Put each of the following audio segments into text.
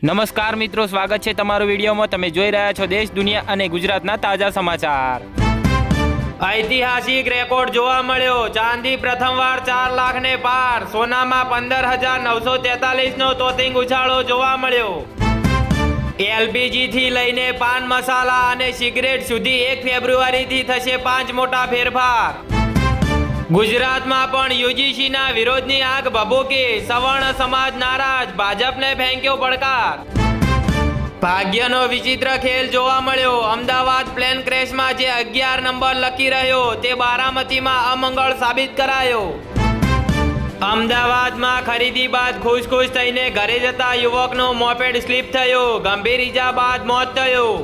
નમસ્કાર મિત્રો, સ્વાગત છે તમારું વિડીયોમાં। તમે જોઈ રહ્યા છો દેશ, દુનિયા અને ગુજરાતના તાજા સમાચાર। ઐતિહાસિક રેકોર્ડ જોવા મળ્યો। ચાંદી પ્રથમવાર 4 લાખને પાર। સોનામાં 15,943 નો તોતિંગ ઉછાળો જોવા મળ્યો। એલપીજી થી લઈને પાન મસાલા અને સિગરેટ સુધી 1 ફેબ્રુઆરીથી થશે 5 મોટા ફેરફાર। ગુજરાતમાં પણ યુજીસીના વિરોધની આગ ભભૂકી। સવર્ણ સમાજ નારાજ, ભાજપને ફેંક્યો પડકાર। ભાગ્યનો વિચિત્ર ખેલ જોવા મળ્યો। અમદાવાદ પ્લેન ક્રેશમાં જે 11 નંબર લકી રહ્યો તે બારામતીમાં અમંગળ સાબિત કરાયો। અમદાવાદમાં ખરીદી બાદ ખુશ થઈને ઘરે જતા યુવકનો મોપેડ સ્લીપ થયો। ગંભીર ઈજા બાદ મોત થયું।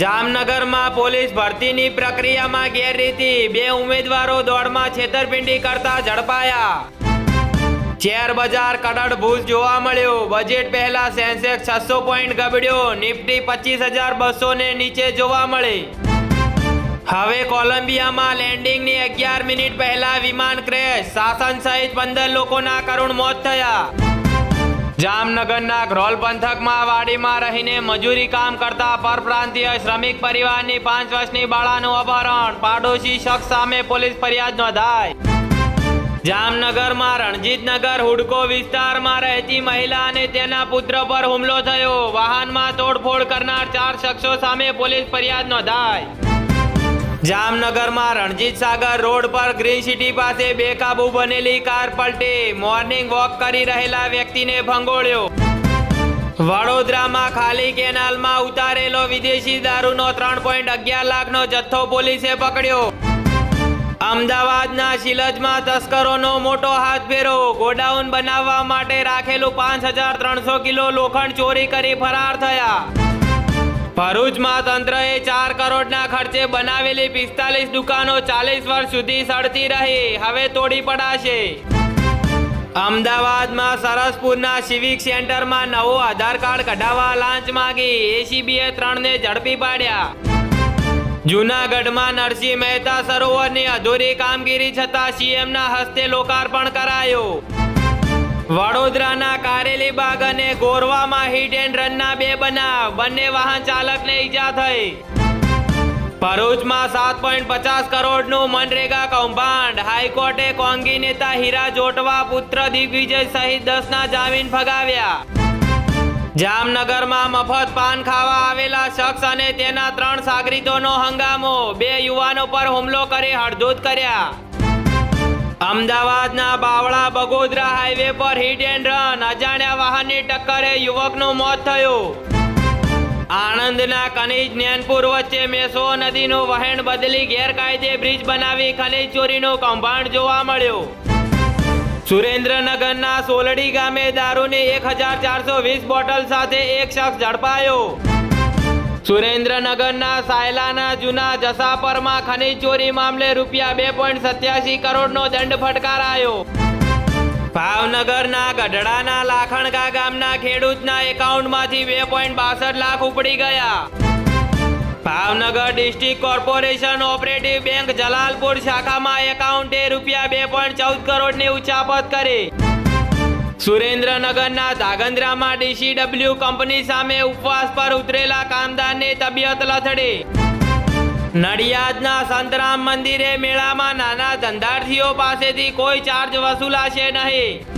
જામનગરમાં પોલીસ ભરતીની પ્રક્રિયામાં ગેરરીતિ। 2 ઉમેદવારો દોડમાં છેતરપિંડી કરતા ઝડપાયા। શેર બજાર કડડભૂસ જોવા મળ્યો। બજેટ પહેલા સેન્સેક્સ 600 પોઈન્ટ ગબડ્યો। નિફ્ટી 25,200 ને નીચે જોવા મળી। હવે કોલંબિયામાં લેન્ડિંગની 11 મિનિટ પહેલા વિમાન ક્રેશ। શાસન સહિત 15 લોકોના કરુણ મોત થયા। જામનગરના ઘ્રોલ પંથકમાં વાડીમાં રહીને મજૂરી કામ કરતા પરપ્રાંતીય શ્રમિક પરિવારની 5 વર્ષની બાળાનું અપહરણ। પાડોશી શખ્સ સામે પોલીસ ફરિયાદ નોંધાઈ। જામનગરમાં રણજીતનગર હુડકો વિસ્તારમાં રહેતી મહિલા અને તેના પુત્ર પર હુમલો થયો। વાહનમાં તોડફોડ કરનાર 4 શખ્સો સામે પોલીસ ફરિયાદ નોંધાઈ। જામનગરમાં રણજીત સાગર રોડ પર ગ્રીન સિટી પાસે બેકાબુ બનેલી કાર પલટી। મોર્નિંગ વોક કરી રહેલા વ્યક્તિને ભંગોળ્યો। વડોદરામાં ખાલી કેનાલમાં ઉતારેલો વિદેશી દારૂનો 3.11 લાખનો જથ્થો પોલીસે પકડ્યો। અમદાવાદના શિલજમાં તસ્કરોનો મોટો હાથ ફેરો। ગોડાઉન બનાવવા માટે રાખેલું 5,300 કિલો લોખંડ ચોરી કરી ફરાર થયા। ભરૂચમાં તંત્રએ 4 કરોડના ખર્ચે બનાવેલી 45 દુકાનો 40 વર્ષ સુધી સળતી રહી, હવે તોડી પડાશે। અમદાવાદમાં સરસપુરના સિવિક સેન્ટરમાં નવો આધાર કાર્ડ કઢાવવા લાંચ માંગી। એસીબીએ 3 ને ઝડપી પાડ્યા। જૂનાગઢમાં નરસિંહ મહેતા સરોવરની અધૂરી કામગીરી છતાં સીએમના હસ્તે લોકાર્પણ કરાયો। વડોદરાના કારેલીબાગ અને ગોરવામાં હિટ એન્ડ રનના 2 બનાવ, બંને વાહન ચાલકને ઈજા થઈ। ભરૂચમાં 7.50 કરોડનું મનરેગા કૌભાંડ। હાઈકોર્ટે કોંગી નેતા હીરા જોટવા પુત્ર દિગ્વિજય સહિત 10ના જામીન ફગાવ્યા। જામનગરમાં મફત પાન ખાવા આવેલા શખ્સ અને તેના 3 સાગરીતોનો હંગામો। 2 યુવાનો પર હુમલો કરી હડધૂત કર્યા। અમદાવાદના બાવળા બગોદરા હાઈવે પર હિટ એન્ડ રન, અજાણ્યા વાહનની ટક્કરે યુવકનું મોત થયું। આણંદના ખનીજ નેનપુર વચ્ચે મેસો નદીનું વહેણ બદલી ગેરકાયદે બ્રિજ બનાવી ખનીજ ચોરીનું કૌભાંડ જોવા મળ્યું। સુરેન્દ્રનગરના સોલડી ગામે દારૂની 1,420 બોટલ સાથે એક શખ્સ ઝડપાયો। સુરેન્દ્રનગરના સાયલાના જૂના જસાપરમાં ખનીજ ચોરી મામલે રૂપિયા 2.87 કરોડનો દંડ ફટકારાયો। ભાવનગરના ગઢડાના લાખણગા ગામના ખેડૂતના એકાઉન્ટમાંથી 2.62 લાખ ઉપડી ગયા। Bhavnagar district corporation operative bank Jalalpur શાખામાં એકાઉન્ટે રૂપિયા 2.14 કરોડની ઉચાપત કરી। સુરેન્દ્રનગરના ધાગંદ્રામાં ડીસીડબ્લ્યુ કંપની સામે ઉપવાસ પર ઉતરેલા કામદારની તબિયત લથડી। નડિયાદના સંતરામ મંદિરે મેળામાં નાના ધંધાર્થીઓ પાસેથી કોઈ ચાર્જ વસૂલાશે નહીં।